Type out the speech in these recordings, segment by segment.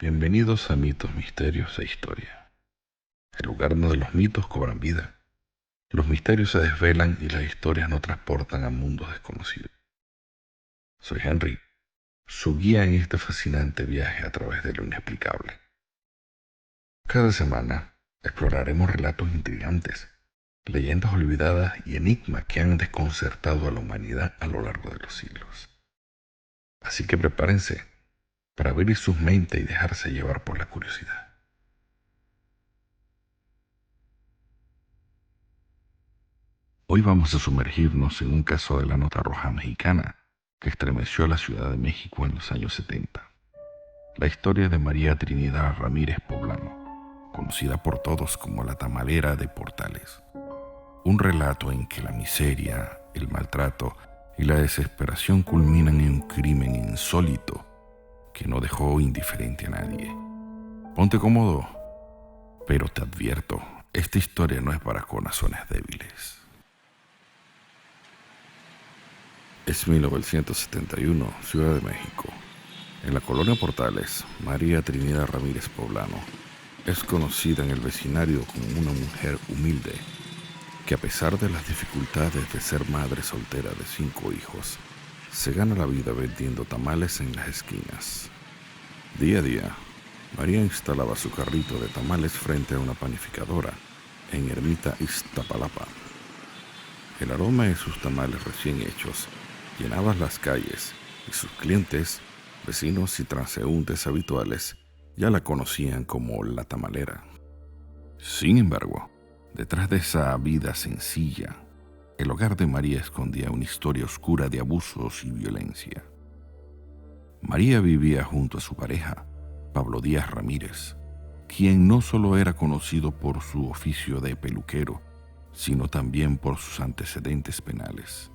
Bienvenidos a Mitos, Misterios e Historia, el lugar donde los mitos cobran vida, los misterios se desvelan y las historias nos transportan a mundos desconocidos. Soy Henry, su guía en este fascinante viaje a través de lo inexplicable. Cada semana exploraremos relatos intrigantes, leyendas olvidadas y enigmas que han desconcertado a la humanidad a lo largo de los siglos. Así que prepárense para abrir sus mentes y dejarse llevar por la curiosidad. Hoy vamos a sumergirnos en un caso de la nota roja mexicana que estremeció a la Ciudad de México en los años 70. La historia de María Trinidad Ramírez Poblano, conocida por todos como la tamalera de Portales. Un relato en que la miseria, el maltrato y la desesperación culminan en un crimen insólito que no dejó indiferente a nadie. Ponte cómodo, pero te advierto, esta historia no es para corazones débiles. Es 1971, Ciudad de México. En la colonia Portales, María Trinidad Ramírez Poblano es conocida en el vecindario como una mujer humilde que, a pesar de las dificultades de ser madre soltera de 5 hijos, se gana la vida vendiendo tamales en las esquinas. Día a día, María instalaba su carrito de tamales frente a una panificadora en Ermita, Iztapalapa. El aroma de sus tamales recién hechos llenaba las calles y sus clientes, vecinos y transeúntes habituales ya la conocían como la tamalera. Sin embargo, detrás de esa vida sencilla, el hogar de María escondía una historia oscura de abusos y violencia. María vivía junto a su pareja, Pablo Díaz Ramírez, quien no solo era conocido por su oficio de peluquero, sino también por sus antecedentes penales,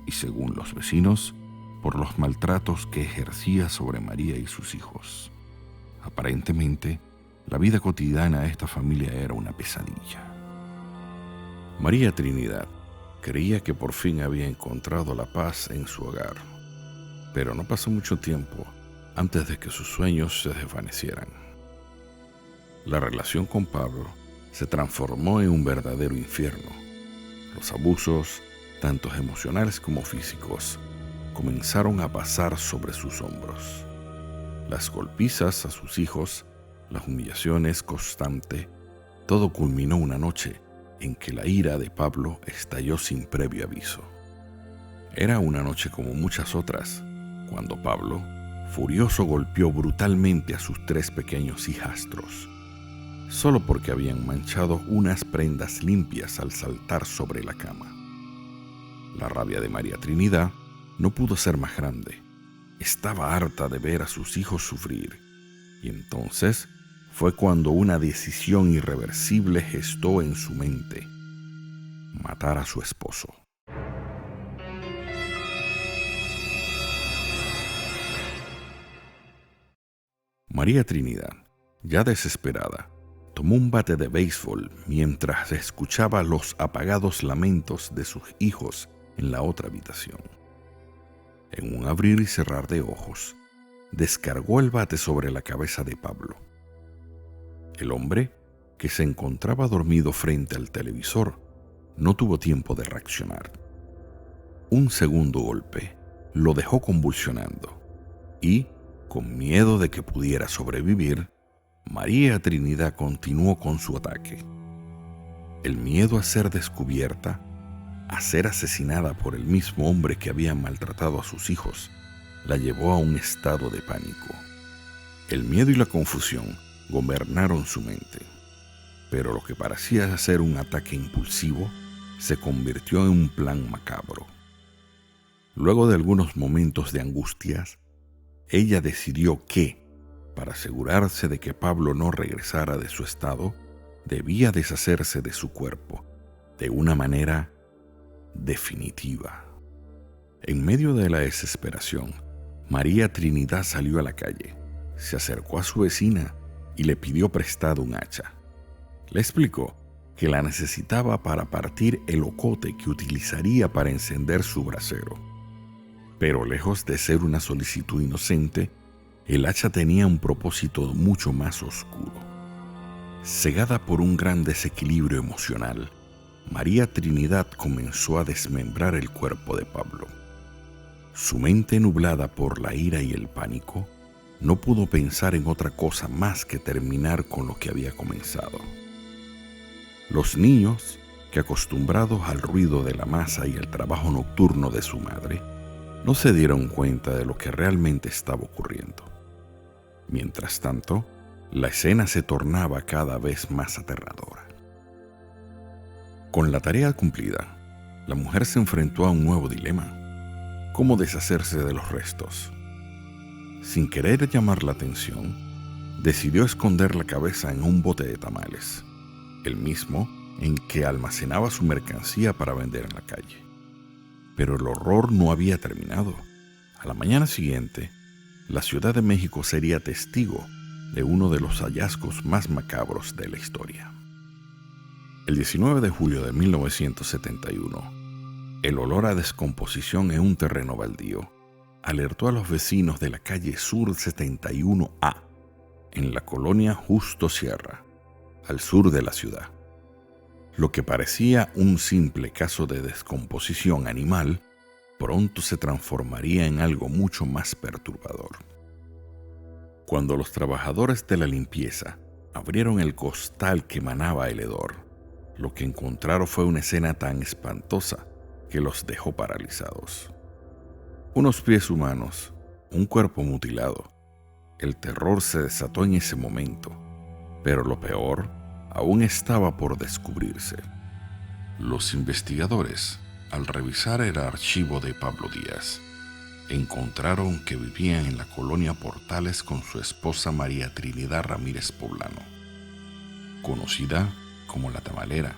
y según los vecinos, por los maltratos que ejercía sobre María y sus hijos. Aparentemente, la vida cotidiana de esta familia era una pesadilla. María Trinidad creía que por fin había encontrado la paz en su hogar, pero no pasó mucho tiempo antes de que sus sueños se desvanecieran. La relación con Pablo se transformó en un verdadero infierno. Los abusos, tanto emocionales como físicos, comenzaron a pasar sobre sus hombros. Las golpizas a sus hijos, las humillaciones constantes, todo culminó una noche en que la ira de Pablo estalló sin previo aviso. Era una noche como muchas otras, cuando Pablo, furioso, golpeó brutalmente a sus 3 pequeños hijastros, solo porque habían manchado unas prendas limpias al saltar sobre la cama. La rabia de María Trinidad no pudo ser más grande. Estaba harta de ver a sus hijos sufrir, y entonces fue cuando una decisión irreversible gestó en su mente: matar a su esposo. María Trinidad, ya desesperada, tomó un bate de béisbol mientras escuchaba los apagados lamentos de sus hijos en la otra habitación. En un abrir y cerrar de ojos, descargó el bate sobre la cabeza de Pablo. El hombre, que se encontraba dormido frente al televisor, no tuvo tiempo de reaccionar. Un segundo golpe lo dejó convulsionando y, con miedo de que pudiera sobrevivir, María Trinidad continuó con su ataque. El miedo a ser descubierta, a ser asesinada por el mismo hombre que había maltratado a sus hijos, la llevó a un estado de pánico. El miedo y la confusión gobernaron su mente, pero lo que parecía ser un ataque impulsivo se convirtió en un plan macabro. Luego de algunos momentos de angustias, ella decidió que, para asegurarse de que Pablo no regresara de su estado, debía deshacerse de su cuerpo de una manera definitiva. En medio de la desesperación, María Trinidad salió a la calle, se acercó a su vecina y le pidió prestado un hacha. Le explicó que la necesitaba para partir el ocote que utilizaría para encender su brasero. Pero lejos de ser una solicitud inocente, El hacha tenía un propósito mucho más oscuro. Cegada por un gran desequilibrio emocional, María Trinidad comenzó a desmembrar el cuerpo de Pablo. Su mente, nublada por la ira y el pánico, no pudo pensar en otra cosa más que terminar con lo que había comenzado. Los niños, que acostumbrados al ruido de la masa y al trabajo nocturno de su madre, no se dieron cuenta de lo que realmente estaba ocurriendo. Mientras tanto, la escena se tornaba cada vez más aterradora. Con la tarea cumplida, la mujer se enfrentó a un nuevo dilema: cómo deshacerse de los restos. Sin querer llamar la atención, decidió esconder la cabeza en un bote de tamales, el mismo en que almacenaba su mercancía para vender en la calle. Pero el horror no había terminado. A la mañana siguiente, la Ciudad de México sería testigo de uno de los hallazgos más macabros de la historia. El 19 de julio de 1971, el olor a descomposición en un terreno baldío alertó a los vecinos de la calle Sur 71A, en la colonia Justo Sierra, al sur de la ciudad. Lo que parecía un simple caso de descomposición animal, pronto se transformaría en algo mucho más perturbador. Cuando los trabajadores de la limpieza abrieron el costal que emanaba el hedor, lo que encontraron fue una escena tan espantosa que los dejó paralizados. Unos pies humanos, un cuerpo mutilado. El terror se desató en ese momento, pero lo peor aún estaba por descubrirse. Los investigadores, al revisar el archivo de Pablo Díaz, encontraron que vivía en la colonia Portales con su esposa María Trinidad Ramírez Poblano, conocida como la tamalera,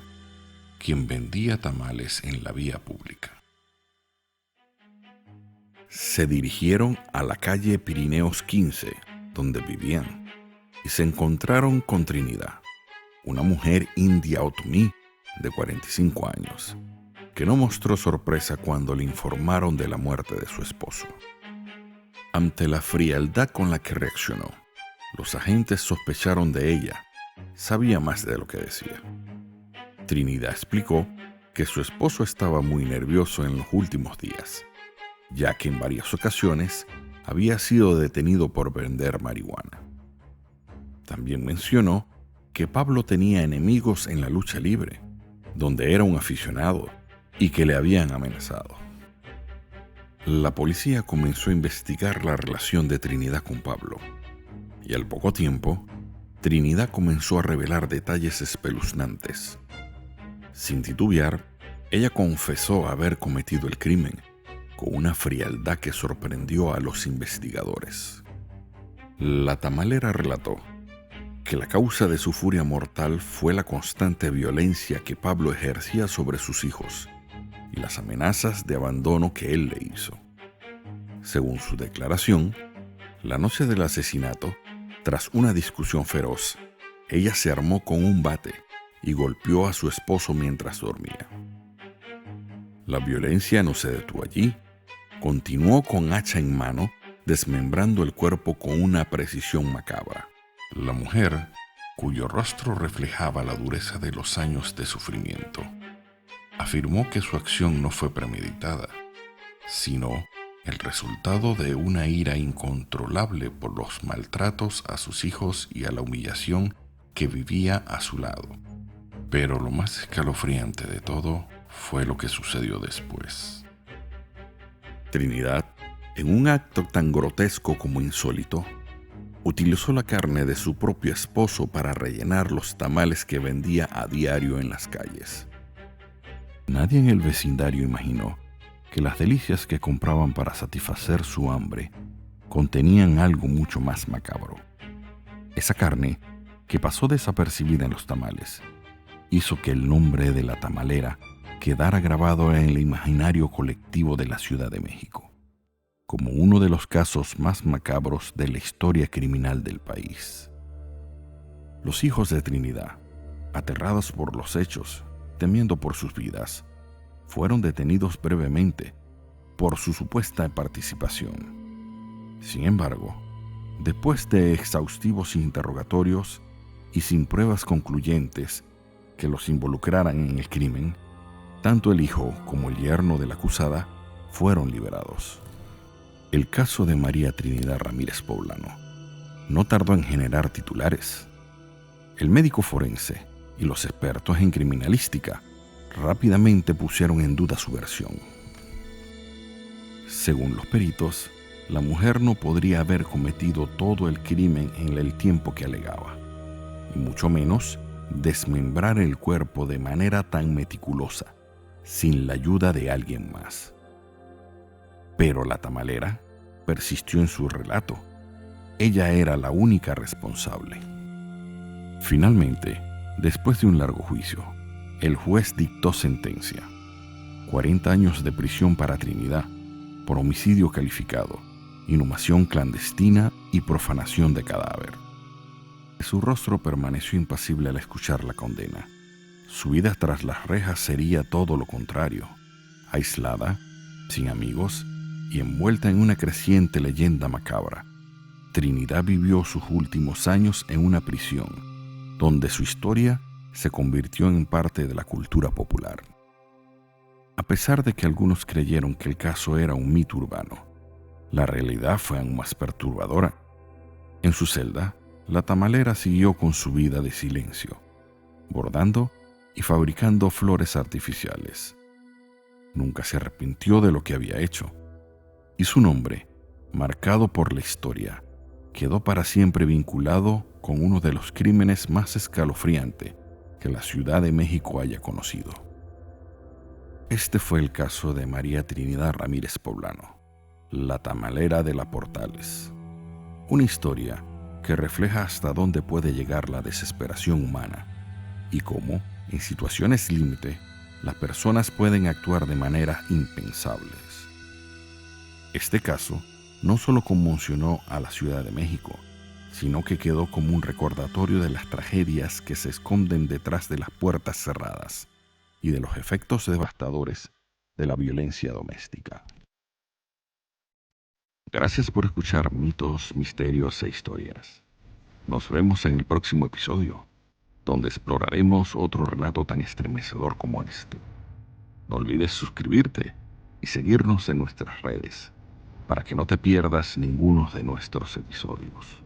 quien vendía tamales en la vía pública. Se dirigieron a la calle Pirineos 15, donde vivían, y se encontraron con Trinidad, una mujer india otomí de 45 años, que no mostró sorpresa cuando le informaron de la muerte de su esposo. Ante la frialdad con la que reaccionó, los agentes sospecharon de ella. Sabía más de lo que decía. Trinidad explicó que su esposo estaba muy nervioso en los últimos días, ya que en varias ocasiones había sido detenido por vender marihuana. También mencionó que Pablo tenía enemigos en la lucha libre, donde era un aficionado y que le habían amenazado. La policía comenzó a investigar la relación de Trinidad con Pablo, y al poco tiempo, Trinidad comenzó a revelar detalles espeluznantes. Sin titubear, ella confesó haber cometido el crimen, con una frialdad que sorprendió a los investigadores. La tamalera relató que la causa de su furia mortal fue la constante violencia que Pablo ejercía sobre sus hijos y las amenazas de abandono que él le hizo. Según su declaración, la noche del asesinato, tras una discusión feroz, ella se armó con un bate y golpeó a su esposo mientras dormía. La violencia no se detuvo allí. Continuó con hacha en mano, desmembrando el cuerpo con una precisión macabra. La mujer, cuyo rostro reflejaba la dureza de los años de sufrimiento, afirmó que su acción no fue premeditada, sino el resultado de una ira incontrolable por los maltratos a sus hijos y a la humillación que vivía a su lado. Pero lo más escalofriante de todo fue lo que sucedió después. Trinidad, en un acto tan grotesco como insólito, utilizó la carne de su propio esposo para rellenar los tamales que vendía a diario en las calles. Nadie en el vecindario imaginó que las delicias que compraban para satisfacer su hambre contenían algo mucho más macabro. Esa carne, que pasó desapercibida en los tamales, hizo que el nombre de la tamalera quedara grabado en el imaginario colectivo de la Ciudad de México, como uno de los casos más macabros de la historia criminal del país. Los hijos de Trinidad, aterrados por los hechos, temiendo por sus vidas, fueron detenidos brevemente por su supuesta participación. Sin embargo, Después de exhaustivos interrogatorios y sin pruebas concluyentes que los involucraran en el crimen, tanto el hijo como el yerno de la acusada fueron liberados. El caso de María Trinidad Ramírez Poblano no tardó en generar titulares. El médico forense y los expertos en criminalística rápidamente pusieron en duda su versión. Según los peritos, la mujer no podría haber cometido todo el crimen en el tiempo que alegaba, y mucho menos desmembrar el cuerpo de manera tan meticulosa, sin la ayuda de alguien más. Pero la tamalera persistió en su relato. Ella era la única responsable. Finalmente, después de un largo juicio, el juez dictó sentencia: 40 años de prisión para Trinidad por homicidio calificado, inhumación clandestina y profanación de cadáver. Su rostro permaneció impasible al escuchar la condena. Su vida tras las rejas sería todo lo contrario: aislada, sin amigos y envuelta en una creciente leyenda macabra. Trinidad vivió sus últimos años en una prisión, donde su historia se convirtió en parte de la cultura popular. A pesar de que algunos creyeron que el caso era un mito urbano, la realidad fue aún más perturbadora. En su celda, la tamalera siguió con su vida de silencio, bordando y fabricando flores artificiales. Nunca se arrepintió de lo que había hecho, y su nombre, marcado por la historia, quedó para siempre vinculado con uno de los crímenes más escalofriantes que la Ciudad de México haya conocido. Este fue el caso de María Trinidad Ramírez Poblano, la tamalera de la Portales. Una historia que refleja hasta dónde puede llegar la desesperación humana y cómo, en situaciones límite, las personas pueden actuar de maneras impensables. Este caso no solo conmocionó a la Ciudad de México, sino que quedó como un recordatorio de las tragedias que se esconden detrás de las puertas cerradas y de los efectos devastadores de la violencia doméstica. Gracias por escuchar Mitos, Misterios e Historias. Nos vemos en el próximo episodio, donde exploraremos otro relato tan estremecedor como este. No olvides suscribirte y seguirnos en nuestras redes para que no te pierdas ninguno de nuestros episodios.